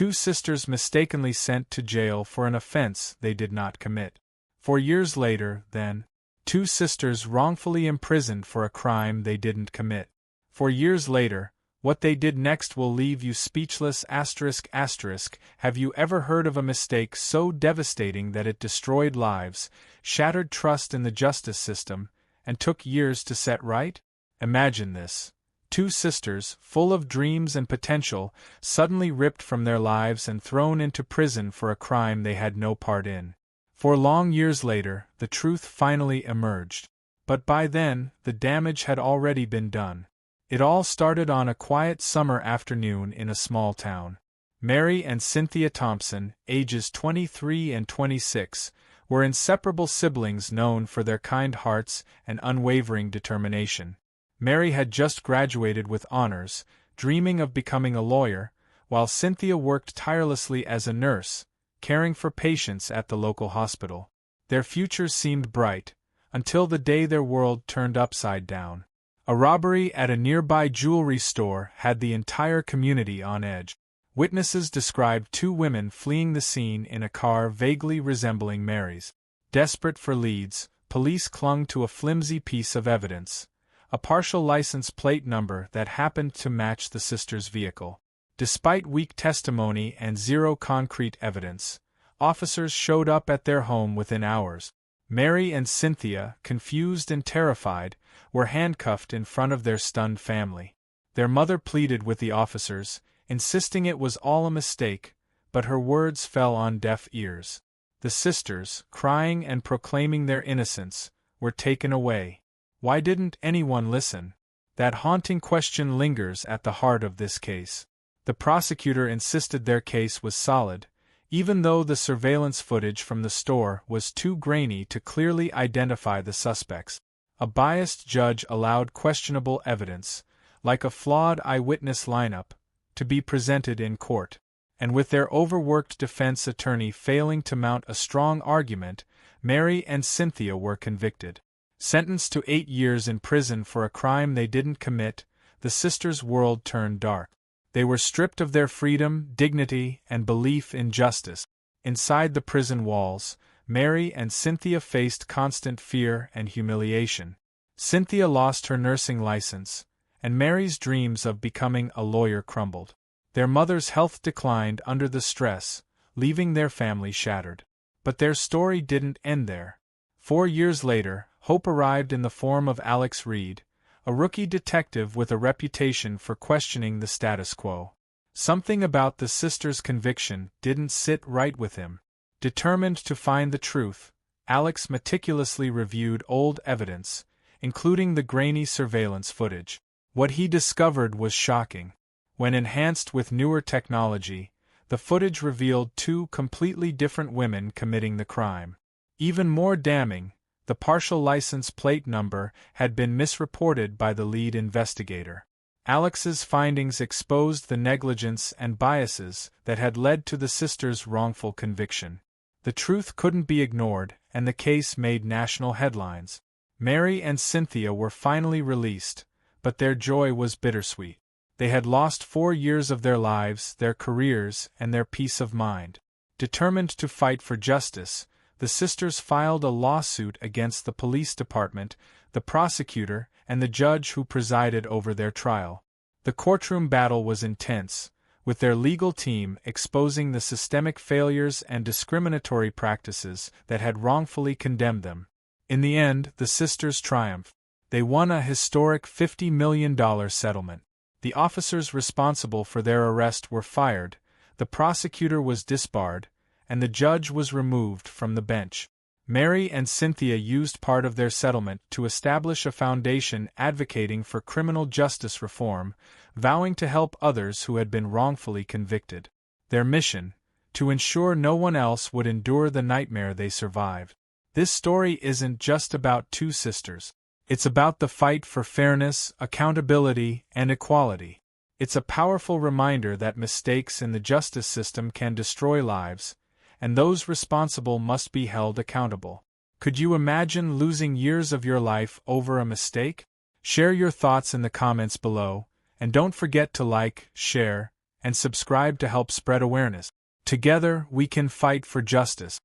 Two sisters mistakenly sent to jail for an offense they did not commit. 4 years later, then, two sisters wrongfully imprisoned for a crime they didn't commit. 4 years later, what they did next will leave you speechless. ****. Have you ever heard of a mistake so devastating that it destroyed lives, shattered trust in the justice system, and took years to set right? Imagine this. Two sisters, full of dreams and potential, suddenly ripped from their lives and thrown into prison for a crime they had no part in. 4 long years later, the truth finally emerged. But by then, the damage had already been done. It all started on a quiet summer afternoon in a small town. Mary and Cynthia Thompson, ages 23 and 26, were inseparable siblings known for their kind hearts and unwavering determination. Mary had just graduated with honors, dreaming of becoming a lawyer, while Cynthia worked tirelessly as a nurse, caring for patients at the local hospital. Their futures seemed bright, until the day their world turned upside down. A robbery at a nearby jewelry store had the entire community on edge. Witnesses described two women fleeing the scene in a car vaguely resembling Mary's. Desperate for leads, police clung to a flimsy piece of evidence: a partial license plate number that happened to match the sisters' vehicle. Despite weak testimony and zero concrete evidence, officers showed up at their home within hours. Mary and Cynthia, confused and terrified, were handcuffed in front of their stunned family. Their mother pleaded with the officers, insisting it was all a mistake, but her words fell on deaf ears. The sisters, crying and proclaiming their innocence, were taken away. Why didn't anyone listen? That haunting question lingers at the heart of this case. The prosecutor insisted their case was solid, even though the surveillance footage from the store was too grainy to clearly identify the suspects. A biased judge allowed questionable evidence, like a flawed eyewitness lineup, to be presented in court. And with their overworked defense attorney failing to mount a strong argument, Mary and Cynthia were convicted. Sentenced to 8 years in prison for a crime they didn't commit, the sisters' world turned dark. They were stripped of their freedom, dignity, and belief in justice. Inside the prison walls, Mary and Cynthia faced constant fear and humiliation. Cynthia lost her nursing license, and Mary's dreams of becoming a lawyer crumbled. Their mother's health declined under the stress, leaving their family shattered. But their story didn't end there. 4 years later, hope arrived in the form of Alex Reed, a rookie detective with a reputation for questioning the status quo. Something about the sisters' conviction didn't sit right with him. Determined to find the truth, Alex meticulously reviewed old evidence, including the grainy surveillance footage. What he discovered was shocking. When enhanced with newer technology, the footage revealed 2 completely different women committing the crime. Even more damning, the partial license plate number had been misreported by the lead investigator. Alex's findings exposed the negligence and biases that had led to the sisters' wrongful conviction. The truth couldn't be ignored, and the case made national headlines. Mary and Cynthia were finally released, but their joy was bittersweet. They had lost 4 years of their lives, their careers, and their peace of mind. Determined to fight for justice, the sisters filed a lawsuit against the police department, the prosecutor, and the judge who presided over their trial. The courtroom battle was intense, with their legal team exposing the systemic failures and discriminatory practices that had wrongfully condemned them. In the end, the sisters triumphed. They won a historic $50 million settlement. The officers responsible for their arrest were fired, the prosecutor was disbarred, and the judge was removed from the bench. Mary and Cynthia used part of their settlement to establish a foundation advocating for criminal justice reform, vowing to help others who had been wrongfully convicted. Their mission: to ensure no one else would endure the nightmare they survived. This story isn't just about two sisters. It's about the fight for fairness, accountability, and equality. It's a powerful reminder that mistakes in the justice system can destroy lives, and those responsible must be held accountable. Could you imagine losing years of your life over a mistake? Share your thoughts in the comments below, and don't forget to like, share, and subscribe to help spread awareness. Together, we can fight for justice.